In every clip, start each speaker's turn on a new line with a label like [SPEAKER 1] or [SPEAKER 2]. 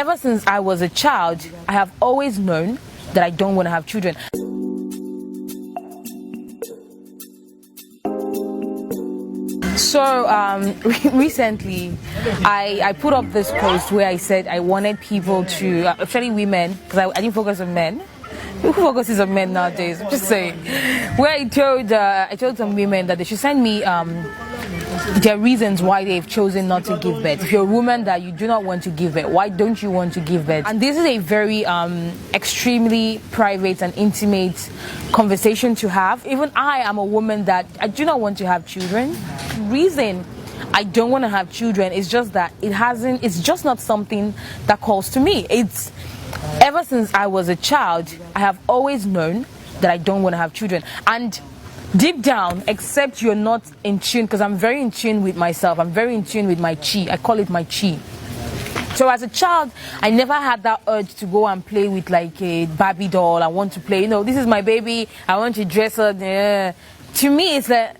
[SPEAKER 1] Ever since I was a child, I have always known that I don't want to have children. So recently, I put up this post where I said I wanted people to, especially women, because I didn't focus on men. Who focuses on men nowadays? I'm just saying. Where I told some women that they should send me their reasons why they've chosen not to give birth. If you're a woman that you do not want to give birth, why don't you want to give birth? And this is a very extremely private and intimate conversation to have. Even I am a woman that I do not want to have children. The reason I don't want to have children is just that it's just not something that calls to me. Ever since I was a child, I have always known that I don't want to have children. And deep down, except you're not in tune, because I'm very in tune with myself, I'm very in tune with my chi. I call it my chi. So as a child, I never had that urge to go and play with like a Barbie doll. I want to play, this is my baby, I want to dress her. Yeah. To me, it's that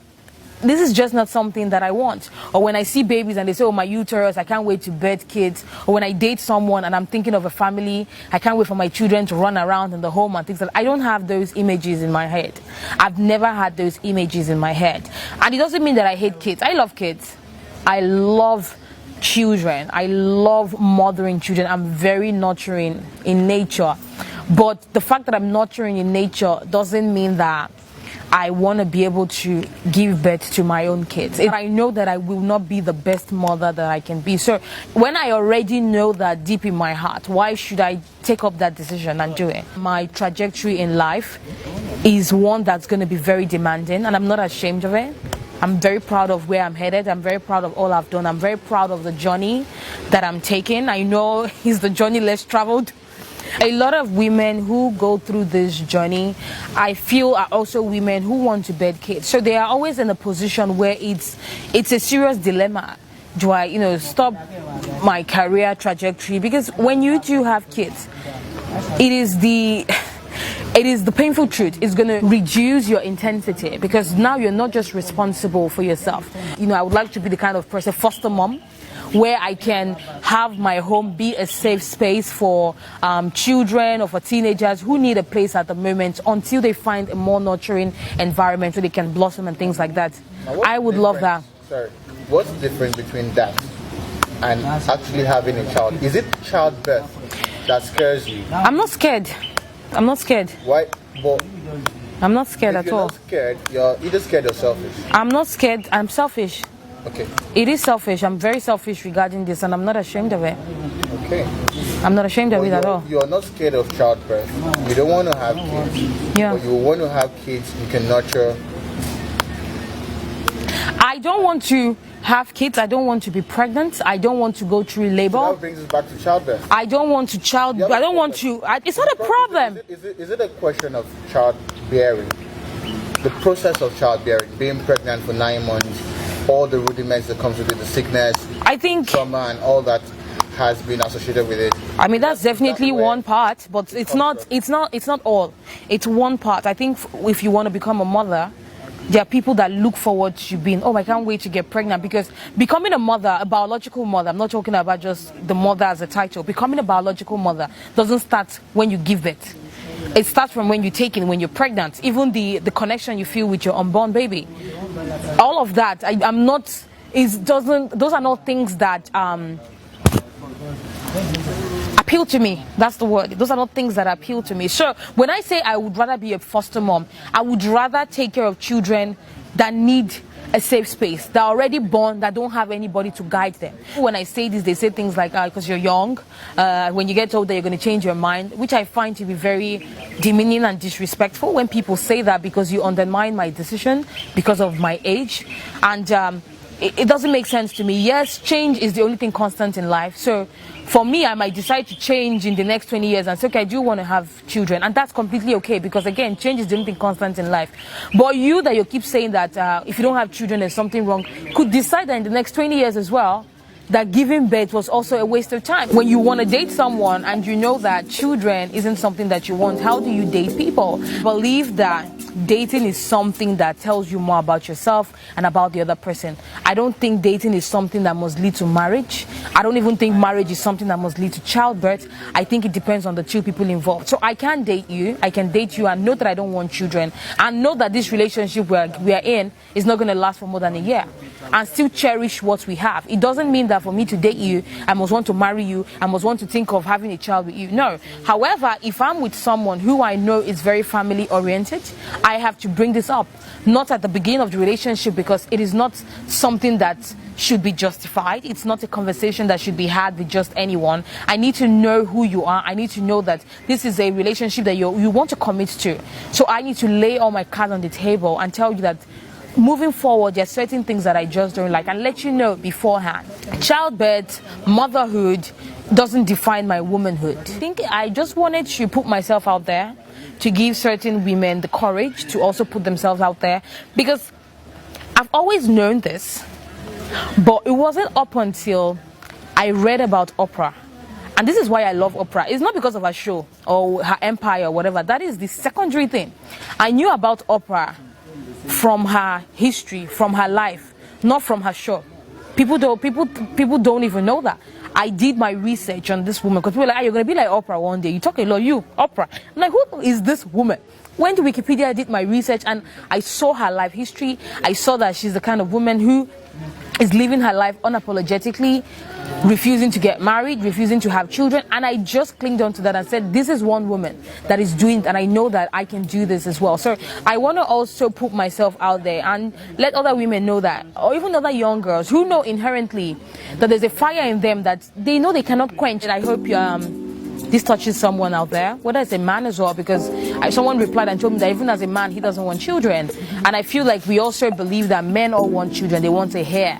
[SPEAKER 1] this is just not something that I want. Or when I see babies and they say, oh, my uterus, I can't wait to birth kids. Or when I date someone and I'm thinking of a family, I can't wait for my children to run around in the home and things like that. I don't have those images in my head. I've never had those images in my head. And it doesn't mean that I hate kids. I love kids. I love children. I love mothering children. I'm very nurturing in nature. But the fact that I'm nurturing in nature doesn't mean that I want to be able to give birth to my own kids. I know that I will not be the best mother that I can be. So when I already know that deep in my heart, why should I take up that decision and do it? My trajectory in life is one that's going to be very demanding, and I'm not ashamed of it. I'm very proud of where I'm headed. I'm very proud of all I've done. I'm very proud of the journey that I'm taking. I know it's the journey less traveled. A lot of women who go through this journey, I feel, are also women who want to bear kids. So they are always in a position where it's a serious dilemma. Do I, stop my career trajectory? Because when you do have kids, it is the painful truth. It's going to reduce your intensity, because now you're not just responsible for yourself. I would like to be the kind of person, foster mom, where I can have my home be a safe space for children or for teenagers who need a place at the moment until they find a more nurturing environment where they can blossom and things like that. I would love that.
[SPEAKER 2] Sorry, what's the difference between that and actually having a child? Is it childbirth that scares you?
[SPEAKER 1] I'm not scared. I'm not scared.
[SPEAKER 2] Why? But
[SPEAKER 1] I'm not scared at all.
[SPEAKER 2] If you're not scared, you're either scared or selfish.
[SPEAKER 1] I'm not scared. I'm selfish.
[SPEAKER 2] Okay.
[SPEAKER 1] It is selfish. I'm very selfish regarding this, and I'm not ashamed of it.
[SPEAKER 2] Okay.
[SPEAKER 1] I'm not ashamed of it at all.
[SPEAKER 2] You're not scared of childbirth. You don't want to have kids.
[SPEAKER 1] Yeah.
[SPEAKER 2] But you want to have kids you can nurture.
[SPEAKER 1] I don't want to have kids. I don't want to be pregnant. I don't want to go through labor.
[SPEAKER 2] So that brings us back to childbirth.
[SPEAKER 1] I don't want to I don't want to. It's not a problem.
[SPEAKER 2] Is it a question of childbearing? The process of childbearing, being pregnant for 9 months, all the rudiments that comes with it, the sickness,
[SPEAKER 1] I think
[SPEAKER 2] trauma, and all that has been associated with it.
[SPEAKER 1] I mean, that's definitely one part, but it's not all. It's one part. I think if you want to become a mother, there are people that look forward to being, I can't wait to get pregnant, because becoming a mother, a biological mother, I'm not talking about just the mother as a title. Becoming a biological mother doesn't start when you give birth. It starts from when you take in, when you're pregnant, even the connection you feel with your unborn baby. All of that, those are not things that appeal to me. That's the word. Those are not things that appeal to me. So when I say I would rather be a foster mom, I would rather take care of children that need a safe space, that are already born, that don't have anybody to guide them. When I say this, they say things like, because you're young, when you get older, you're going to change your mind, which I find to be very demeaning and disrespectful when people say that, because you undermine my decision because of my age. And it doesn't make sense to me. Yes, change is the only thing constant in life. So for me, I might decide to change in the next 20 years and say, okay, I do want to have children. And that's completely okay, because again, change is the only thing constant in life. But you keep saying that if you don't have children, there's something wrong, could decide that in the next 20 years as well, that giving birth was also a waste of time. When you want to date someone and you know that children isn't something that you want, how do you date people? I believe that dating is something that tells you more about yourself and about the other person. I don't think dating is something that must lead to marriage. I don't even think marriage is something that must lead to childbirth. I think it depends on the two people involved. So I can date you, I can date you and know that I don't want children, and know that this relationship we are in is not going to last for more than a year, and still cherish what we have. It doesn't mean that for me to date you, I must want to marry you, I must want to think of having a child with you. No. However, if I'm with someone who I know is very family oriented, I have to bring this up, not at the beginning of the relationship, because it is not something that should be justified. It's not a conversation that should be had with just anyone. I need to know who you are. I need to know that this is a relationship that you want to commit to. So I need to lay all my cards on the table and tell you that moving forward, there are certain things that I just don't like, and let you know beforehand. Childbirth, motherhood doesn't define my womanhood. I think I just wanted to put myself out there to give certain women the courage to also put themselves out there, because I've always known this, but it wasn't up until I read about Oprah. And this is why I love Oprah. It's not because of her show or her empire or whatever. That is the secondary thing. I knew about Oprah from her history, from her life, not from her show. People don't even know that. I did my research on this woman, because people are like, "Ah, you're going to be like Oprah one day. You talk a lot, you, Oprah." I'm like, who is this woman? Went to Wikipedia, I did my research, and I saw her life history. I saw that she's the kind of woman who is living her life unapologetically, refusing to get married, refusing to have children, and I just clinged on to that and said, this is one woman that is doing, and I know that I can do this as well. So I want to also put myself out there and let other women know that, or even other young girls who know inherently that there's a fire in them that they know they cannot quench. And I hope this touches someone out there, whether it's a man as well, because someone replied and told me that even as a man, he doesn't want children. And I feel like we also believe that men all want children, they want a heir,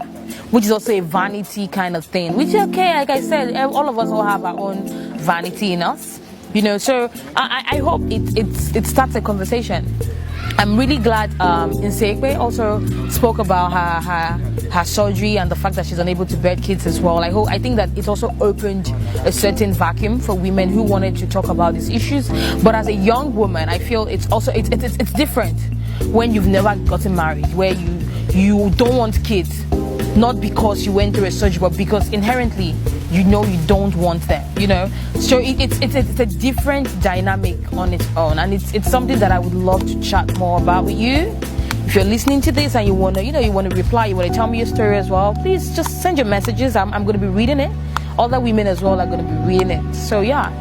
[SPEAKER 1] which is also a vanity kind of thing, which is okay. Like I said, all of us all have our own vanity in us, you know. So I hope it starts a conversation. I'm really glad Nsekwe also spoke about her surgery and the fact that she's unable to bear kids as well. I think that it also opened a certain vacuum for women who wanted to talk about these issues. But as a young woman, I feel it's also it's different when you've never gotten married, where you don't want kids, not because you went through a surgery, but because inherently you know you don't want them, you know. So it's a different dynamic on its own, and it's something that I would love to chat more about with you. If you're listening to this and you want to reply, you want to tell me your story as well, please just send your messages. I'm going to be reading it. Other women as well are going to be reading it. So yeah,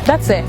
[SPEAKER 1] that's it.